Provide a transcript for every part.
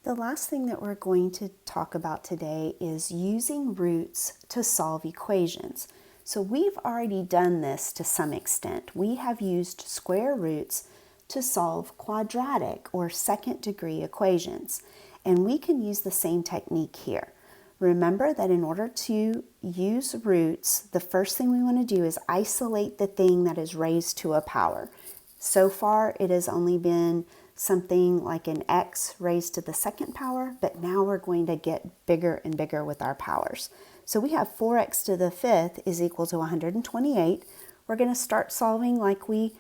The last thing that we're going to talk about today is using roots to solve equations. So we've already done this to some extent. We have used square roots to solve quadratic or second degree equations. And we can use the same technique here. Remember that in order to use roots, the first thing we want to do is isolate the thing that is raised to a power. So far, it has only been something like an x raised to the second power, but now we're going to get bigger and bigger with our powers. So we have 4x to the fifth is equal to 128. We're going to start solving like we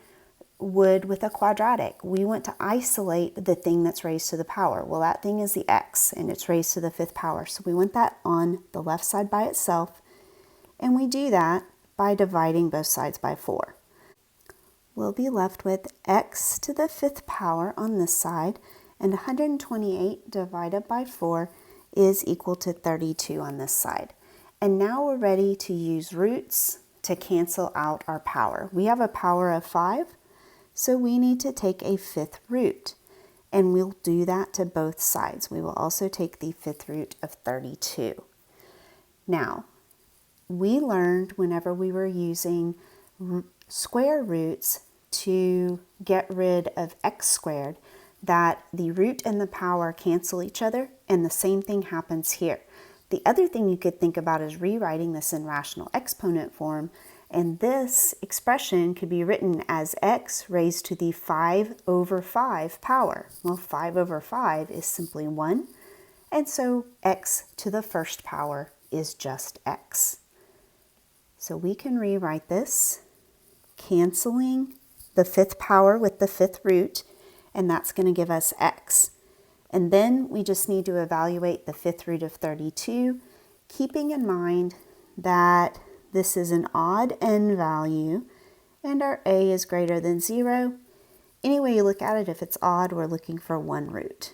would with a quadratic. We want to isolate the thing that's raised to the power. Well, that thing is the x, and it's raised to the fifth power. So we want that on the left side by itself, and we do that by dividing both sides by 4. We'll be left with x to the fifth power on this side, and 128 divided by 4 is equal to 32 on this side. And now we're ready to use roots to cancel out our power. We have a power of 5, so we need to take a fifth root, and we'll do that to both sides. We will also take the fifth root of 32. Now, we learned whenever we were using square roots to get rid of x squared that the root and the power cancel each other, and the same thing happens here. The other thing you could think about is rewriting this in rational exponent form, and this expression could be written as x raised to the 5 over 5 power. Well, 5 over 5 is simply 1, and so x to the first power is just x. So we can rewrite this, canceling the fifth power with the fifth root, and that's going to give us x. And then we just need to evaluate the fifth root of 32, keeping in mind that this is an odd n value, and our a is greater than 0. Any way you look at it, if it's odd, we're looking for one root.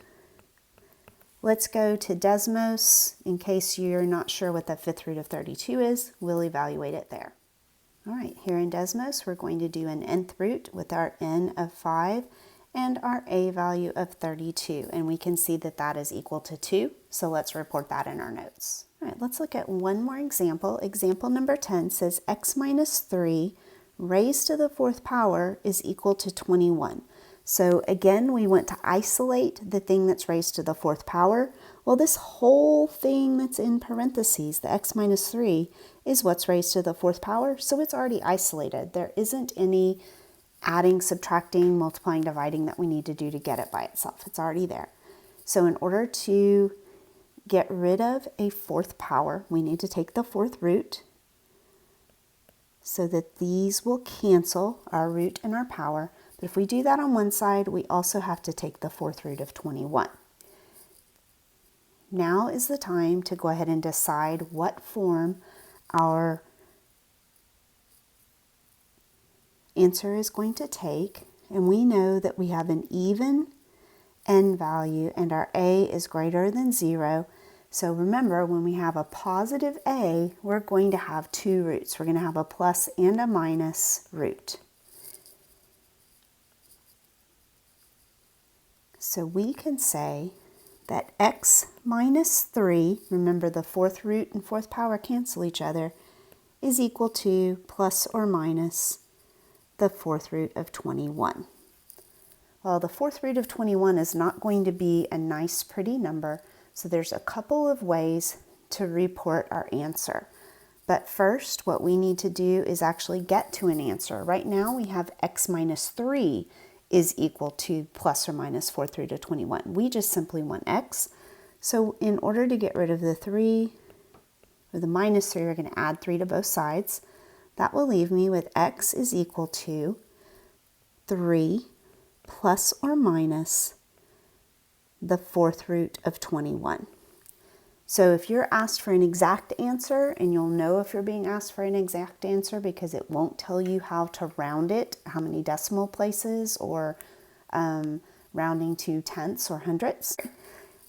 Let's go to Desmos. In case you're not sure what the fifth root of 32 is, we'll evaluate it there. All right, here in Desmos, we're going to do an nth root with our n of 5 and our a value of 32, and we can see that that is equal to 2, so let's report that in our notes. All right, let's look at one more example. Example number 10 says x minus 3 raised to the fourth power is equal to 21. So again, we want to isolate the thing that's raised to the fourth power. Well, this whole thing that's in parentheses, the x minus 3, is what's raised to the fourth power, so it's already isolated. There isn't any adding, subtracting, multiplying, dividing that we need to do to get it by itself. It's already there. So in order to get rid of a fourth power, we need to take the fourth root so that these will cancel our root and our power. But if we do that on one side, we also have to take the fourth root of 21. Now is the time to go ahead and decide what form our answer is going to take. And we know that we have an even n value and our a is greater than 0. So remember, when we have a positive a, we're going to have two roots. We're going to have a plus and a minus root. So we can say that x minus 3, remember the fourth root and fourth power cancel each other, is equal to plus or minus the fourth root of 21. Well, the fourth root of 21 is not going to be a nice, pretty number, so there's a couple of ways to report our answer. But first, what we need to do is actually get to an answer. Right now, we have x minus 3 is equal to plus or minus fourth root of 21. We just simply want x. So in order to get rid of the 3, or the minus 3, we're going to add 3 to both sides. That will leave me with x is equal to 3 plus or minus the fourth root of 21. So if you're asked for an exact answer, and you'll know if you're being asked for an exact answer because it won't tell you how to round it, how many decimal places, or rounding to tenths or hundredths.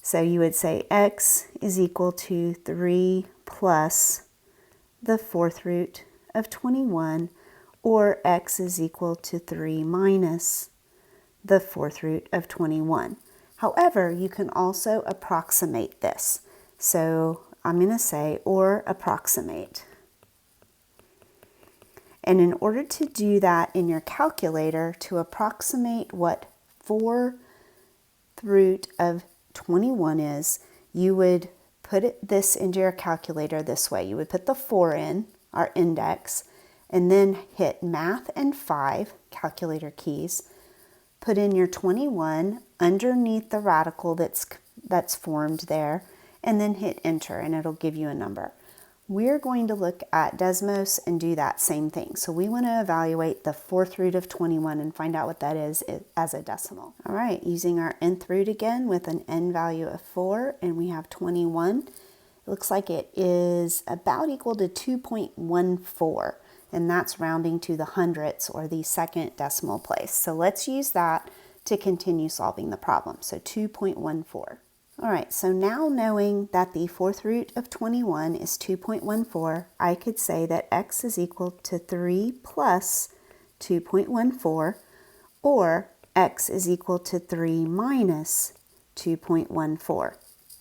So you would say x is equal to 3 plus the fourth root of 21, or x is equal to 3 minus the fourth root of 21. However, you can also approximate this. So I'm going to say or approximate. And in order to do that in your calculator, to approximate what 4th root of 21 is, you would put this into your calculator this way. You would put the 4 in, our index, and then hit Math and 5, calculator keys, put in your 21 underneath the radical that's formed there, and then hit enter, and it'll give you a number. We're going to look at Desmos and do that same thing. So we want to evaluate the 4th root of 21 and find out what that is as a decimal. All right, using our nth root again with an n value of 4, and we have 21. It looks like it is about equal to 2.14, and that's rounding to the hundredths or the second decimal place. So let's use that to continue solving the problem. So 2.14. All right, so now knowing that the 4th root of 21 is 2.14, I could say that x is equal to 3 plus 2.14, or x is equal to 3 minus 2.14.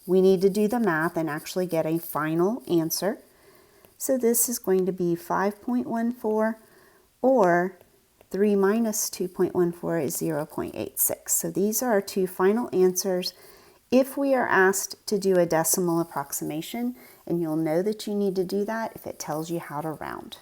We need to do the math and actually get a final answer. So this is going to be 5.14, or 3 minus 2.14 is 0.86. So these are our two final answers if we are asked to do a decimal approximation, and you'll know that you need to do that if it tells you how to round.